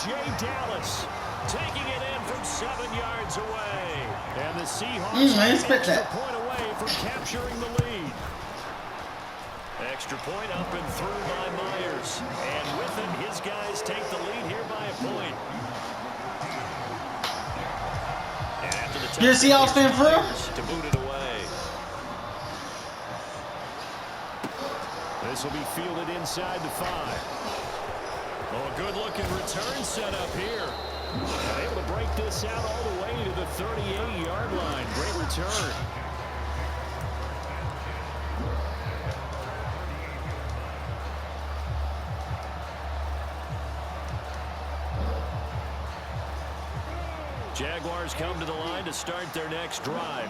J. Dallas taking it in from 7 yards away. And the Seahawks are an extra point away from capturing the lead. Extra point up and through by Myers. And with it, his guys take the lead here by a point. And after the touchdown, you're a Seahawks fan for real? To boot it away. This will be fielded inside the 5. Oh, a good-looking return set up here. And able to break this out all the way to the 38-yard line. Great return. Jaguars come to the line to start their next drive.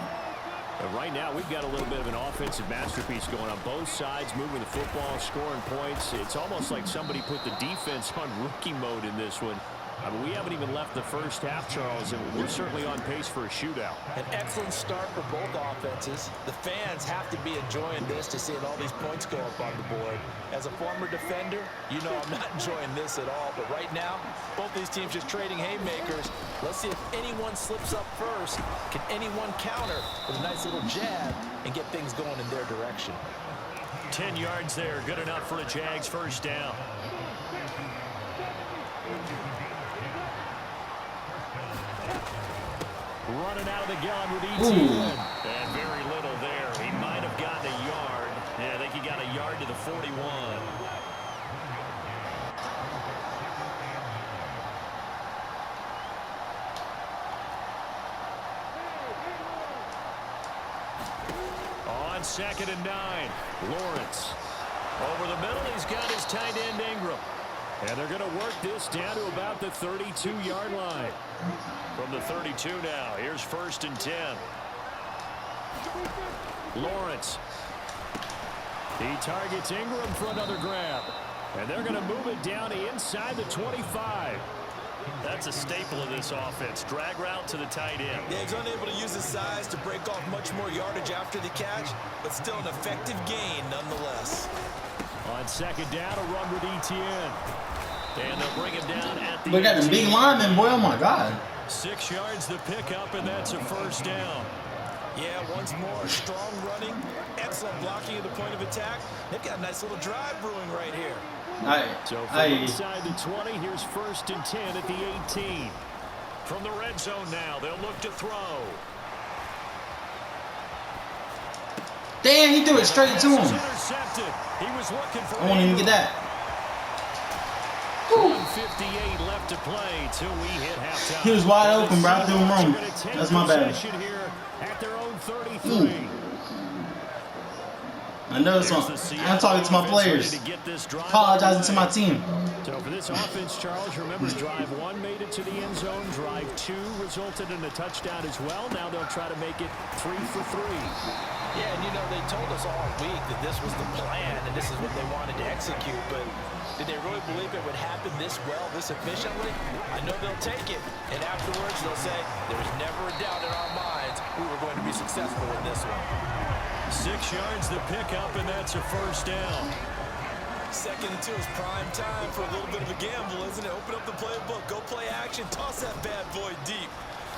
But right now, we've got a little bit of an offensive masterpiece going on both sides, moving the football, scoring points. It's almost like somebody put the defense on rookie mode in this one. I mean, we haven't even left the first half, Charles, and we're certainly on pace for a shootout. An excellent start for both offenses. The fans have to be enjoying this to see all these points go up on the board. As a former defender, you know I'm not enjoying this at all. But right now, both these teams just trading haymakers. Let's see if anyone slips up first. Can anyone counter with a nice little jab and get things going in their direction? 10 yards there, good enough for a Jags first down. Running out of the gun with ETN. And very little there. He might have gotten a yard. Yeah, I think he got a yard to the 41. On 2nd and 9. Lawrence. Over the middle, he's got his tight end Ingram. And they're going to work this down to about the 32-yard line. From the 32 now, here's 1st and 10. Lawrence. He targets Ingram for another grab. And they're going to move it down inside the 25. That's a staple of this offense. Drag route to the tight end. Yeah, he's unable to use his size to break off much more yardage after the catch, but still an effective gain nonetheless. On 2nd down, a run with ETN. And they'll bring him down at the We got the big lineman, boy. Oh, my God. 6 yards the pickup, and that's a first down. Yeah, once more, strong running, excellent blocking at the point of attack. They've got a nice little drive brewing right here. So from inside the 20, here's 1st and 10 at the 18. From the red zone now, they'll look to throw. Damn, he threw it straight to him. He was looking for I won't even get that. 1:58 left to play till we hit halftime. He was wide open, bro. I threw him wrong. That's my bad. Here at their own 33. I know something. I'm talking to my players. Apologizing to my team. So for this offense, Charles, remember drive 1 made it to the end zone. Drive 2 resulted in a touchdown as well. Now they'll try to make it 3 for 3. Yeah, and you know, they told us all week that this was the plan and this is what they wanted to execute, but did they really believe it would happen this well, this efficiently? I know they'll take it, and afterwards they'll say, there was never a doubt in our minds we were going to be successful in this one. 6 yards the pickup, and that's a first down. 2nd and 2 is prime time for a little bit of a gamble, isn't it? Open up the playbook, go play action, toss that bad boy deep.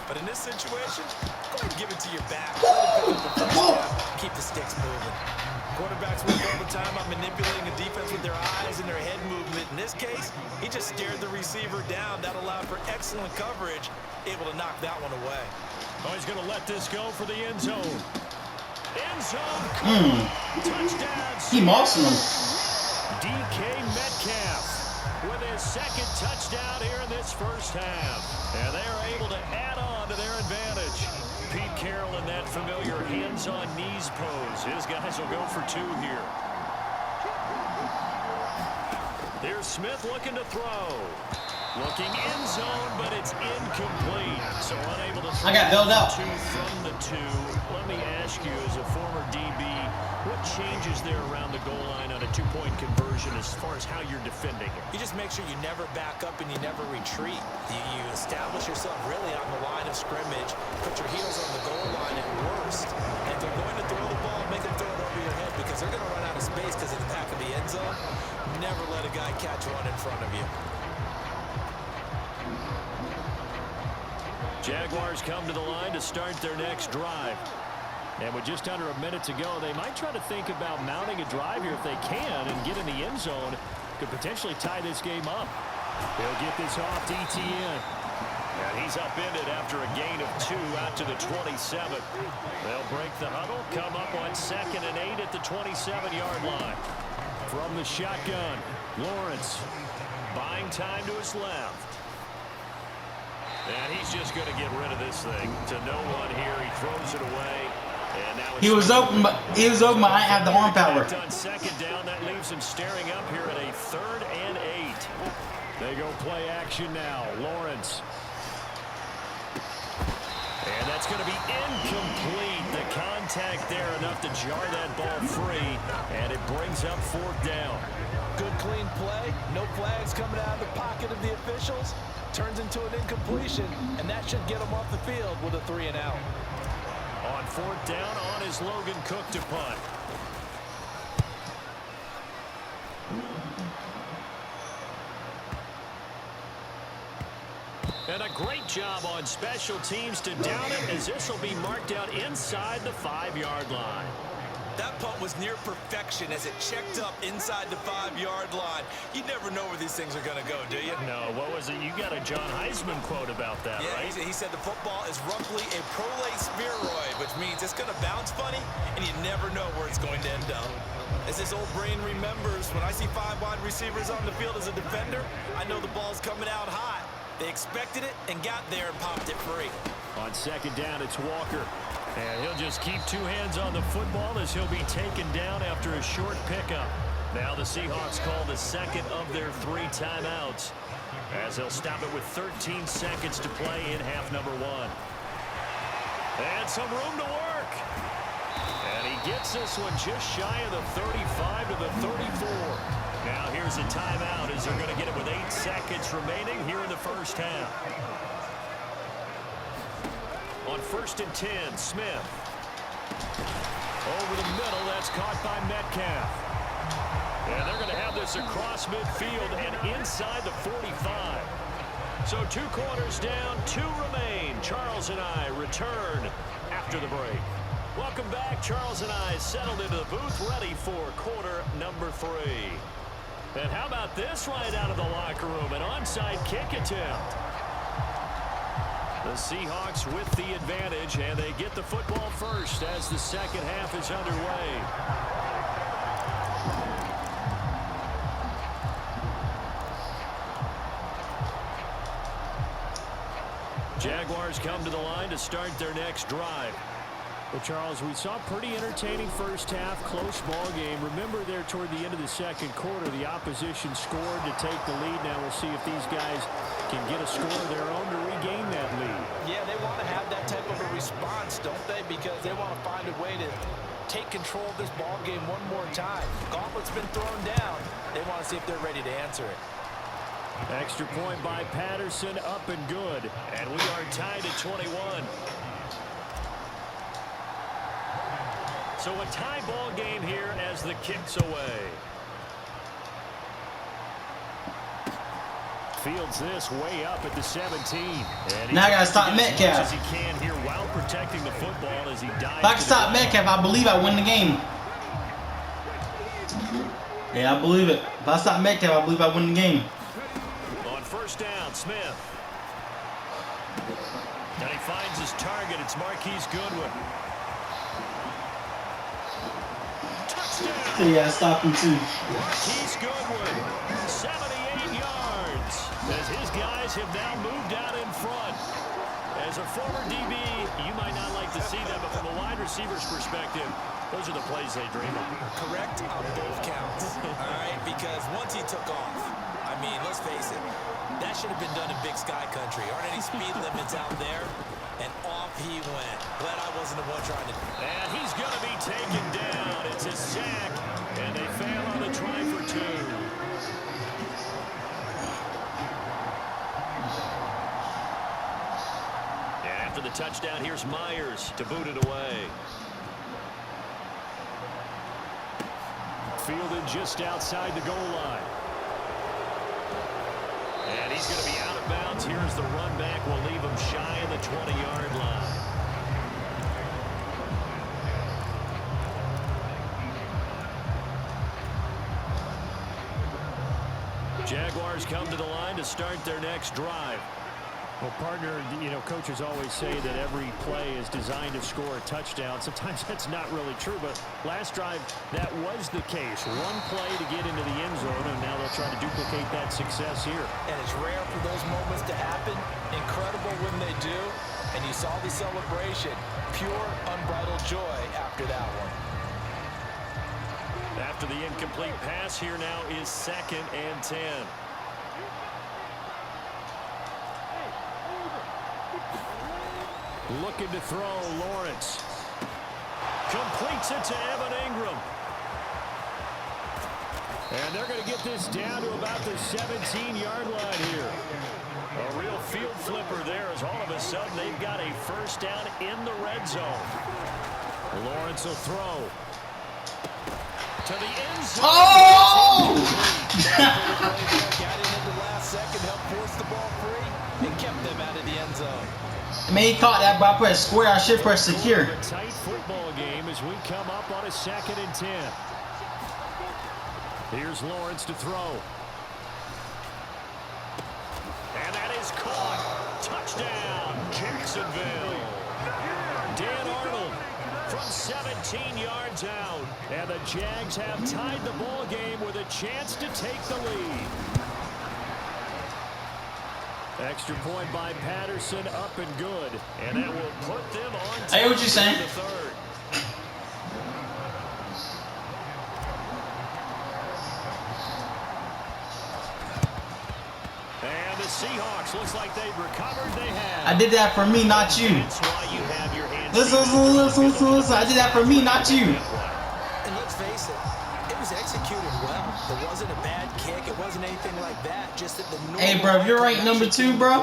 But in this situation, go ahead and give it to your back. Keep the sticks moving. Quarterbacks work all the time on manipulating the defense with their eyes and their head movement. In this case, he just stared the receiver down. That allowed for excellent coverage, able to knock that one away. Oh, he's going to let this go for the end zone. End zone. Touchdown. He mossing him. DK Metcalf with his 2nd touchdown here in this first half. And they are able to add on to their advantage. Pete Carroll in that familiar hands-on knees pose. His guys will go for 2 here. Here's Smith looking to throw. Looking end zone, but it's incomplete. So unable to throw. I got bailed out. 2 from the 2. Let me ask you, as a former DB, what changes there around the goal line on a 2-point conversion as far as how you're defending it? You just make sure you never back up and you never retreat. You establish yourself really on the line of scrimmage, put your heels on the goal line at worst. And if they're going to throw the ball, make them throw it over your head because they're going to run out of space because of the back of the end zone. Never let a guy catch one in front of you. Jaguars come to the line to start their next drive. And with just under a minute to go, they might try to think about mounting a drive here if they can and get in the end zone. Could potentially tie this game up. They'll get this off to ETN. And he's upended after a gain of 2 out to the 27. They'll break the huddle, come up on 2nd and 8 at the 27-yard line. From the shotgun, Lawrence buying time to his left. And he's just going to get rid of this thing to no one here. He throws it away. And now he was open, but I didn't have the arm power. On 2nd down, that leaves him staring up here at a 3rd and 8. They go play action now. Lawrence. And that's going to be incomplete. The contact there enough to jar that ball free. And it brings up 4th down. Good clean play. No flags coming out of the pocket of the officials. Turns into an incompletion, and that should get him off the field with a 3 and out. On 4th down, on is Logan Cook to punt. And a great job on special teams to down it, as this will be marked out inside the 5-yard line. That punt was near perfection as it checked up inside the 5-yard line. You never know where these things are going to go, do you? No. What was it? You got a John Heisman quote about that, yeah, right? He said the football is roughly a prolate spheroid, which means it's going to bounce funny, and you never know where it's going to end up. As this old brain remembers, when I see 5 wide receivers on the field as a defender, I know the ball's coming out hot. They expected it and got there and popped it free. On 2nd down, it's Walker. And he'll just keep 2 hands on the football as he'll be taken down after a short pickup. Now the Seahawks call the 2nd of their 3 timeouts, as they'll stop it with 13 seconds to play in half number 1. And some room to work. And he gets this one just shy of the 35 to the 34. Now here's a timeout as they're going to get it with 8 seconds remaining here in the first half. On 1st and 10, Smith. Over the middle, that's caught by Metcalf. And they're going to have this across midfield and inside the 45. So 2 quarters down, 2 remain. Charles and I return after the break. Welcome back. Charles and I settled into the booth, ready for quarter number 3. And how about this right out of the locker room? An onside kick attempt. The Seahawks with the advantage, and they get the football first as the second half is underway. Jaguars come to the line to start their next drive. Well, Charles, we saw a pretty entertaining first half, close ball game. Remember there toward the end of the second quarter, the opposition scored to take the lead. Now we'll see if these guys can get a score of their own to regain that lead. Yeah, they want to have that type of a response, don't they? Because they want to find a way to take control of this ball game one more time. Gauntlet's been thrown down. They want to see if they're ready to answer it. Extra point by Patterson, up and good. And we are tied at 21. So a tie ball game here as the kick's away. Fields this way up at the 17. And now I gotta stop Metcalf. As he can here while protecting the football as he dives. If I can stop Metcalf, I believe I win the game. Yeah, I believe it. If I stop Metcalf, I believe I win the game. On 1st down, Smith. And he finds his target. It's Marquise Goodwin. So yeah, I stopped him too. Marquise Goodwin, 78 yards, as his guys have now moved out in front. As a former DB, you might not like to see that, but from a wide receiver's perspective, those are the plays they dream of. Correct on both counts, all right? Because once he took off, I mean, let's face it, that should have been done in Big Sky Country. Aren't any speed limits out there? And off he went. Glad I wasn't the one trying to. And he's going to be taken down. It's a sack, and they fail on the try for 2. And after the touchdown, here's Myers to boot it away. Fielded just outside the goal line. And he's going to be out of of bounds. Here's the run back. We'll leave him shy of the 20-yard line. Jaguars come to the line to start their next drive. Well, partner, you know, coaches always say that every play is designed to score a touchdown. Sometimes that's not really true, but last drive, that was the case. One play to get into the end zone, and now they'll try to duplicate that success here. And it's rare for those moments to happen. Incredible when they do. And you saw the celebration. Pure, unbridled joy after that one. After the incomplete pass, here now is 2nd and 10. Looking to throw, Lawrence. Completes it to Evan Ingram. And they're going to get this down to about the 17-yard line here. A real field flipper there as all of a sudden they've got a first down in the red zone. Lawrence will throw. To the end zone. Oh! Got in at the last second, helped force the ball free, and kept them out of the end zone. I mean, he caught that, but I pressed square. I should press secure. A tight football game as we come up on a 2nd and 10. Here's Lawrence to throw. And that is caught. Touchdown, Jacksonville. Dan Arnold from 17 yards out. And the Jags have tied the ball game with a chance to take the lead. Extra point by Patterson, up and good. And that will put them on I hear what you're saying. the 3rd. And the Seahawks, looks like they've recovered. They have. I did that for me, not you. That's why you have your hands. Listen. I did that for me, not you. And let's face it was executed well. It wasn't a bad kick. It wasn't anything like that. Just at the normal. Hey, bro, if you're ranked number 2, bro,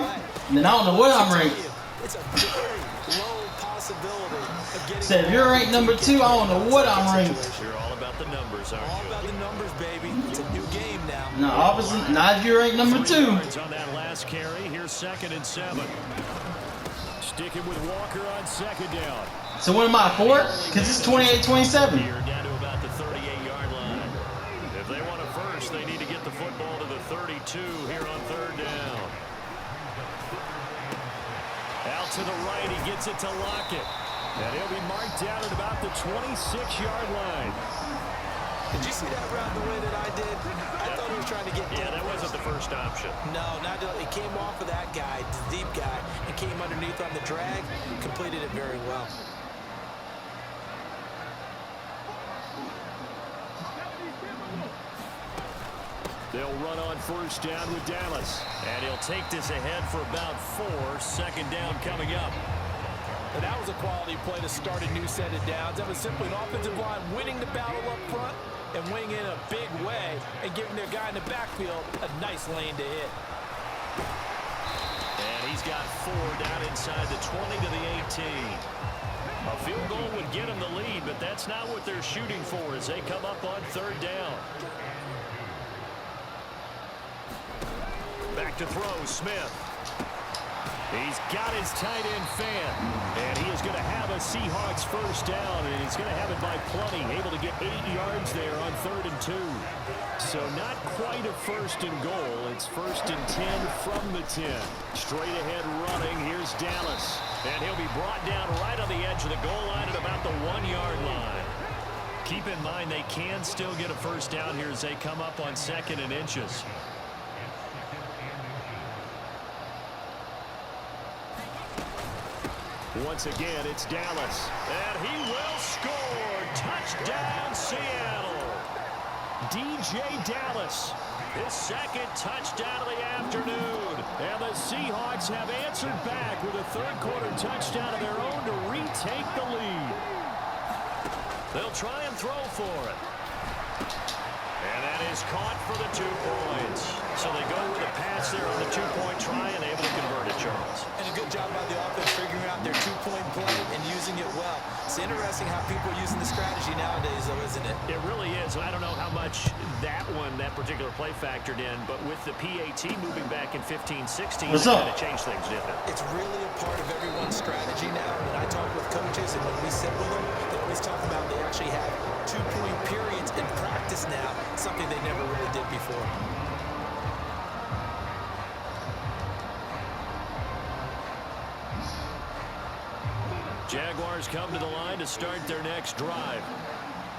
then I don't know what I'm ranked. It's a very low possibility of getting. Said if you're ranked number 2, I don't know what I'm ranked. You're all about the numbers, aren't you? All about the numbers, baby. It's a new game now. No, obviously, not if you're ranked number 2. 3 yards on that last carry. Here's 2nd and 7. Sticking with Walker on 2nd down. So what am I, 4? Because it's 28-27. Here down to about the 38-yard line. If they want a first, they need to get the football to the 32 here on 3rd down. Out to the right, he gets it to Lockett. And he'll be marked down at about the 26-yard line. Did you see that route the way that I did? I thought he was trying to get Yeah, that wasn't the first option. No, not at all. It came off of that guy, the deep guy, and came underneath on the drag. Completed it very well. They'll run on 1st down with Dallas. And he'll take this ahead for about 4. 2nd down coming up. And that was a quality play to start a new set of downs. That was simply an offensive line winning the battle up front and winning in a big way and giving their guy in the backfield a nice lane to hit. And he's got 4 down inside the 20 to the 18. A field goal would get him the lead, but that's not what they're shooting for as they come up on 3rd down. Back to throw, Smith. He's got his tight end fan, and he is going to have a Seahawks first down, and he's going to have it by plenty, able to get 8 yards there on 3rd and 2. So not quite a 1st and goal. It's 1st and 10 from the 10. Straight ahead running. Here's Dallas, and he'll be brought down right on the edge of the goal line at about the 1-yard line. Keep in mind they can still get a first down here as they come up on 2nd and inches. Once again, it's Dallas. And he will score. Touchdown, Seattle. DJ Dallas. His 2nd touchdown of the afternoon. And the Seahawks have answered back with a 3rd quarter touchdown of their own to retake the lead. They'll try and throw for it. And that is caught for the 2 points. So they go with a pass there on the two-point try and able to convert it, Charles. And a good job by the offense figuring out their two-point play and using it well. It's interesting how people are using the strategy nowadays, though, isn't it? It really is. I don't know how much that particular play factored in, but with the PAT moving back in 15-16, it kind of changed things, didn't it? It's really a part of everyone's strategy now. When I talk with coaches and when we sit with them, they always talk about they actually have two-point periods in practice now, something they never really did before. Jaguars come to the line to start their next drive.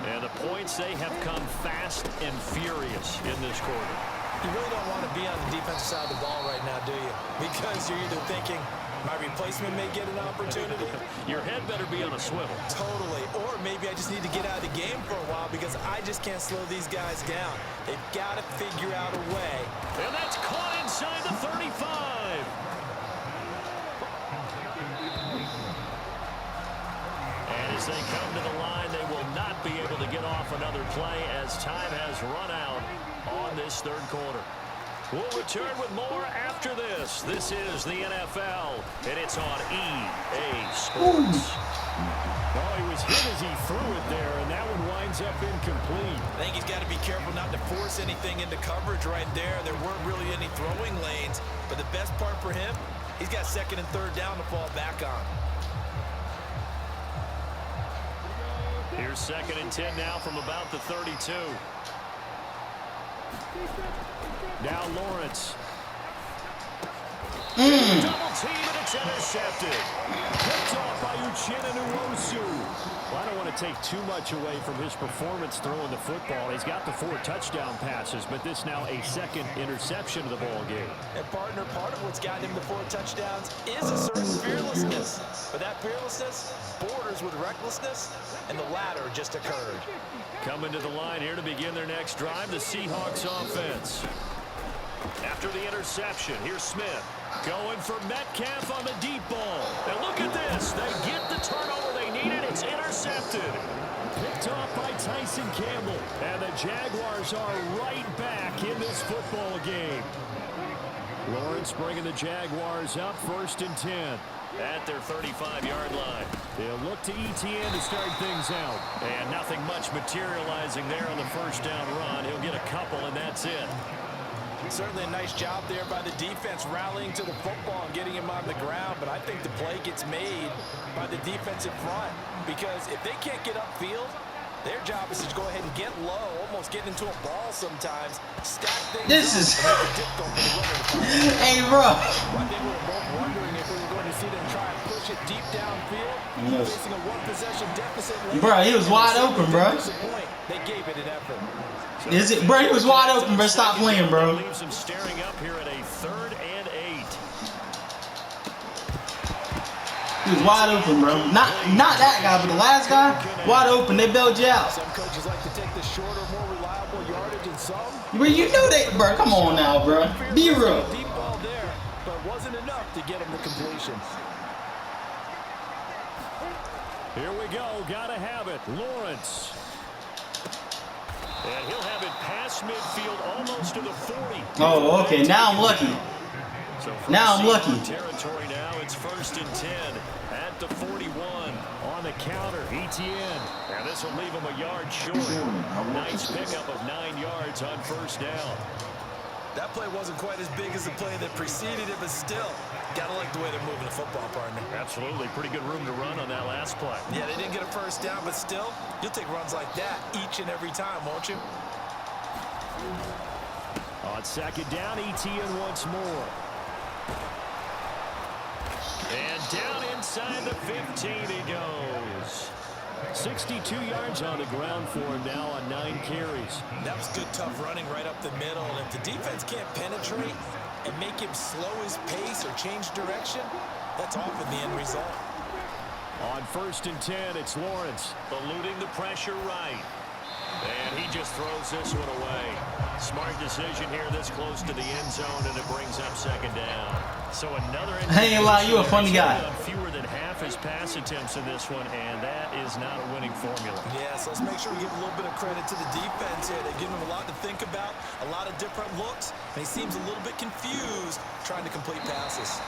And the points, they have come fast and furious in this quarter. You really don't want to be on the defensive side of the ball right now, do you? Because you're either thinking, my replacement may get an opportunity. Your head better be on a swivel. Totally. Or maybe I just need to get out of the game for a while because I just can't slow these guys down. They've got to figure out a way. And that's caught inside the 35. And as they come to the line, they will not be able to get off another play as time has run out on this third quarter. We'll return with more after this. This is the NFL, and it's on EA Sports. Well, he was hit as he threw it there, and that one winds up incomplete. I think he's got to be careful not to force anything into coverage right there. There weren't really any throwing lanes, but the best part for him, he's got second and third down to fall back on. Here's second and 10 now from about the 32. Now Lawrence. Double team, and it's intercepted. Picked off by Uchenna Nwosu. Well, I don't want to take too much away from his performance throwing the football. He's got the 4 touchdown passes, but this now a second interception of the ball game. And partner, part of what's gotten him the 4 touchdowns is a certain fearlessness. But that fearlessness borders with recklessness, and the latter just occurred. Coming to the line here to begin their next drive, the Seahawks offense. After the interception, here's Smith. Going for Metcalf on the deep ball. And look at this. They get the turnover they needed. It's intercepted. Picked off by Tyson Campbell. And the Jaguars are right back in this football game. Lawrence bringing the Jaguars up, 1st and 10. At their 35-yard line. They'll look to ETN to start things out. And nothing much materializing there on the first down run. He'll get a couple, and that's it. Certainly a nice job there by the defense rallying to the football and getting him on the ground, but I think the play gets made by the defensive front because if they can't get upfield, their job is to go ahead and get low, almost get into a ball sometimes, stack things this up, is hey, bro. I think we were both wondering if we were going to see them try and push it deep downfield, facing a one-possession deficit. Bro, he was wide open, bro. They gave it an effort. Is it, bro? He was wide open, bro. Stop playing, bro. Leaves him staring up here at a 3rd and 8. He was wide open, bro. Not that guy, but the last guy, wide open. They bailed you out. Some coaches like to take the shorter, more reliable yardage, and some. Bro, you knew that, bro. Come on now, bro. Be real. Deep ball there, but wasn't enough to get him the completion. Here we go. Gotta have it. Lawrence. And he'll have it past midfield almost to the 40. Oh, okay. Now I'm lucky. So now I'm lucky. Territory now. It's 1st and 10 at the 41 on the counter. ETN. And this will leave him a yard short. Nice pickup of 9 yards on 1st down. That play wasn't quite as big as the play that preceded it, but still, gotta like the way they're moving the football, partner. Absolutely. Pretty good room to run on that last play. Yeah, they didn't get a 1st down, but still, you'll take runs like that each and every time, won't you? On 2nd down, ETN once more. And down inside the 15 he goes. 62 yards on the ground for him now on 9 carries. That was good, tough running right up the middle. And if the defense can't penetrate and make him slow his pace or change direction, that's often the end result. On 1st and 10, it's Lawrence eluding the pressure right. And he just throws this one away. Smart decision here this close to the end zone, and it brings up second down. So another I ain't lie, you a funny guy. fewer than half his pass attempts in this one, and that is not a winning formula. Yeah, so let's make sure we give a little bit of credit to the defense here. They've given him a lot to think about, a lot of different looks, and he seems a little bit confused trying to complete passes.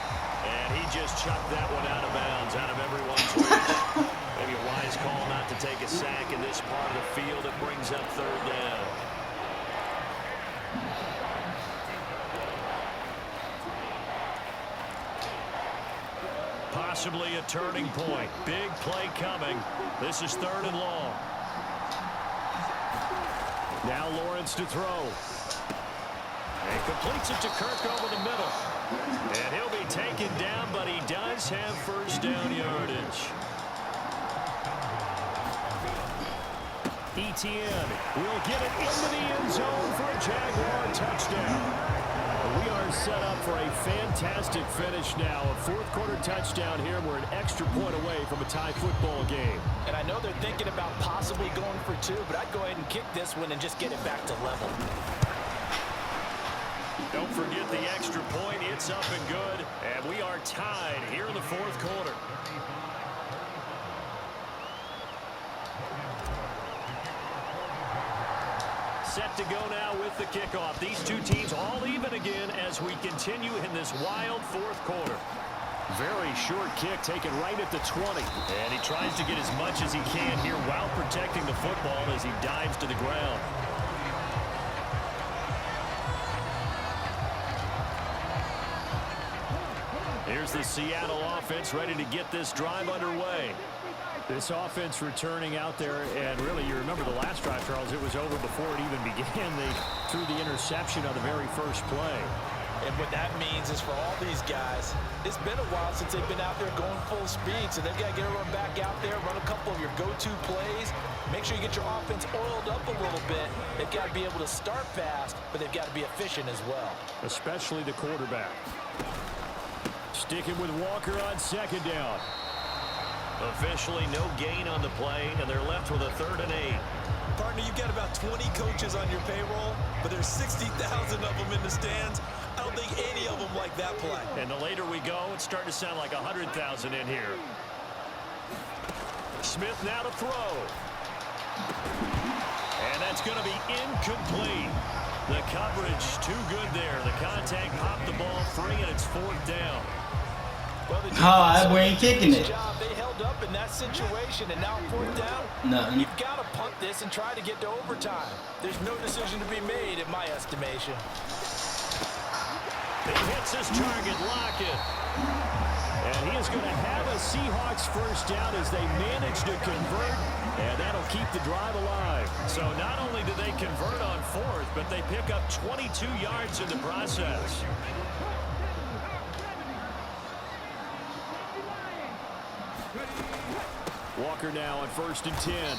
And he just chucked that one out of bounds, out of everyone's reach. Maybe a wise call not to take a sack in this part of the field. It brings up third down. Possibly a turning point. Big play coming. This is third and long. Now Lawrence to throw. And completes it to Kirk over the middle. And he'll be taken down, but he does have first down yardage. Etienne will get it into the end zone for a Jaguar touchdown. We are set up for a fantastic finish now. A fourth-quarter touchdown here. We're an extra point away from a tie football game. And I know they're thinking about possibly going for two, but I'd go ahead and kick this one and just get it back to level. Don't forget the extra point. It's up and good. And we are tied here in the fourth quarter. Set to go now with the kickoff. These two teams all even again as we continue in this wild fourth quarter. Very short kick taken right at the 20. And he tries to get as much as he can here while protecting the football as he dives to the ground. Here's the Seattle offense ready to get this drive underway. This offense returning out there, and really, you remember the last drive, Charles, it was over before it even began. They threw the interception on the very first play. And what that means is for all these guys, it's been a while since they've been out there going full speed, so they've got to get everyone back out there, run a couple of your go-to plays, make sure you get your offense oiled up a little bit. They've got to be able to start fast, but they've got to be efficient as well. Especially the quarterback. Sticking with Walker on second down. Officially no gain on the play, and they're left with a 3rd and 8. Partner, you've got about 20 coaches on your payroll, but there's 60,000 of them in the stands. I don't think any of them like that play. And the later we go, it's starting to sound like 100,000 in here. Smith now to throw. And that's going to be incomplete. The coverage too good there. The contact popped the ball free, and it's 4th down. Well, that boy ain't kicking it. They held up in that situation, and now 4th down. Nothing. You've got to punt this and try to get to overtime. There's no decision to be made, in my estimation. He hits his target, Lockett. And he is going to have a Seahawks first down as they manage to convert, and that'll keep the drive alive. So not only do they convert on 4th, but they pick up 22 yards in the process. Walker now on 1st and 10.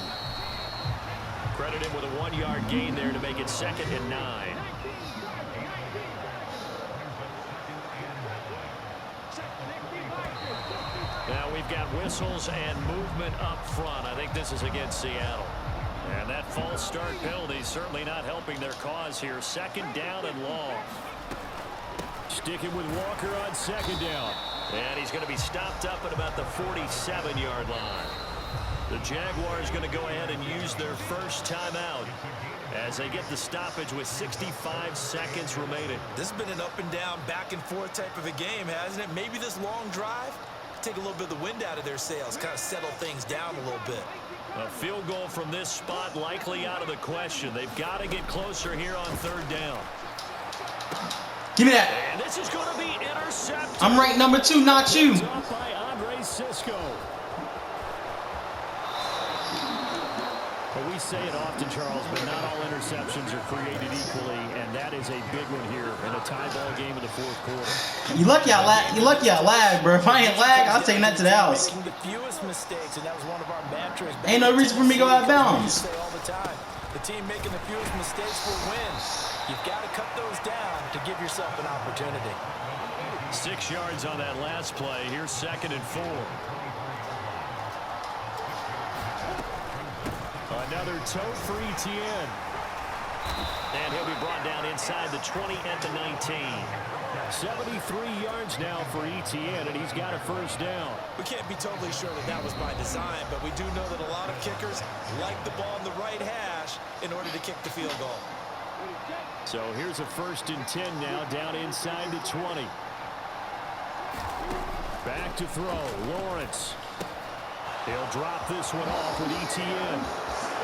Credit him with a 1-yard gain there to make it 2nd and 9. Now we've got whistles and movement up front. I think this is against Seattle. And that false start penalty is certainly not helping their cause here. 2nd down and long. Sticking with Walker on 2nd down. And he's going to be stopped up at about the 47-yard line. The Jaguars going to go ahead and use their first timeout as they get the stoppage with 65 seconds remaining. This has been an up and down, back and forth type of a game, hasn't it? Maybe this long drive, take a little bit of the wind out of their sails, kind of settle things down a little bit. A field goal from this spot likely out of the question. They've got to get closer here on 3rd down. Give me that. And this is going to be intercepted. I'm ranked number 2, not you. Up by Andre Cisco. Well, we say it often, Charles, but not all interceptions are created equally, and that is a big one here in a tie ball game in the 4th quarter. You lucky I lag, bro. If I ain't lag, I'll take that to the house. Making the fewest mistakes, and that was one of our mantras. Ain't no reason for me to go out of bounds. All the time. The team making the fewest mistakes will win. You've got to cut those down to give yourself an opportunity. 6 yards on that last play. Here's 2nd and 4. Another toe for Etienne. And he'll be brought down inside the 20 at the 19. 73 yards now for ETN, and he's got a first down. We can't be totally sure that that was by design, but we do know that a lot of kickers like the ball in the right hash in order to kick the field goal. So here's a 1st and 10 now, down inside the 20. Back to throw, Lawrence. He'll drop this one off with ETN.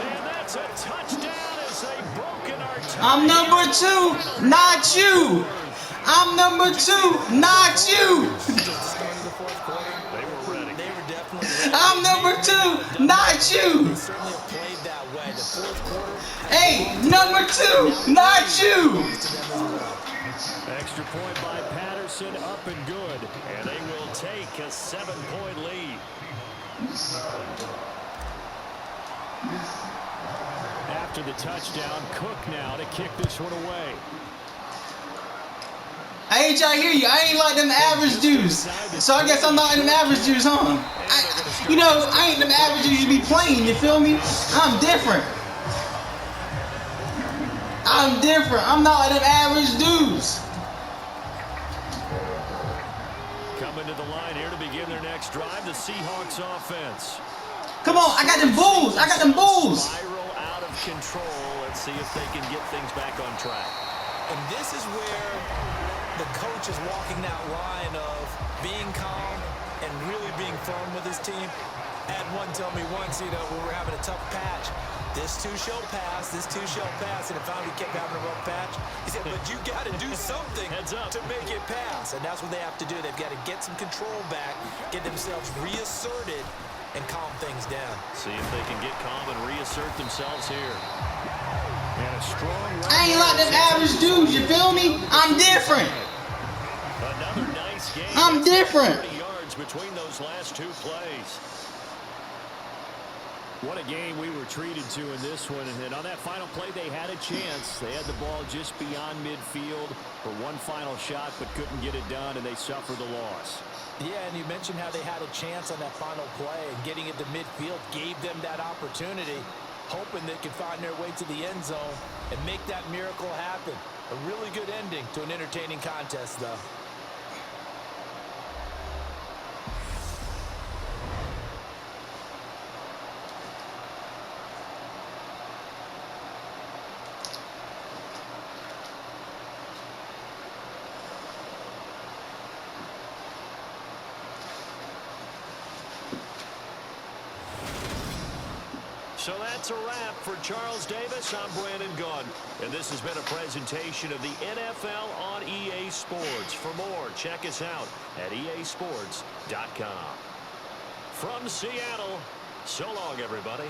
And that's a touchdown as they've broken our tie. I'm number 2, not you. I'm number 2, not you. They were ready. They were definitely ready. I'm number 2, not you. They certainly have played that way. The fourth quarter. Hey, number 2, not you. Extra point by Patterson, up and good. And they will take a 7-point lead. After the touchdown, Cook now to kick this one away. I ain't trying to hear you. I ain't like them average dudes. So I guess I'm not them average dudes, huh? I ain't them average dudes you be playing, you feel me? I'm different. I'm different. I'm not like them average dudes. Coming to the line here to begin their next drive, the Seahawks offense. Come on, I got them Bulls. I got them Bulls. Spiral out of control. Let's see if they can get things back on track. And this is where the coach is walking that line of being calm and really being firm with his team. I had one tell me once, when we were having a tough patch, this too shall pass, this too shall pass, and if finally kept having a rough patch, he said, but you got to do something to make it pass. And that's what they have to do. They've got to get some control back, get themselves reasserted, and calm things down. See if they can get calm and reassert themselves here. And a strong run. I ain't like them average dudes, you feel me? I'm different. Another nice game. I'm different. 30 yards between those last 2 plays. What a game we were treated to in this one. And on that final play, they had a chance. They had the ball just beyond midfield for one final shot, but couldn't get it done, and they suffered the loss. Yeah, and you mentioned how they had a chance on that final play, and getting it to midfield gave them that opportunity, hoping they could find their way to the end zone and make that miracle happen. A really good ending to an entertaining contest, though. So that's a wrap for Charles Davis. I'm Brandon Gaudin, and this has been a presentation of the NFL on EA Sports. For more, check us out at easports.com. From Seattle, so long, everybody.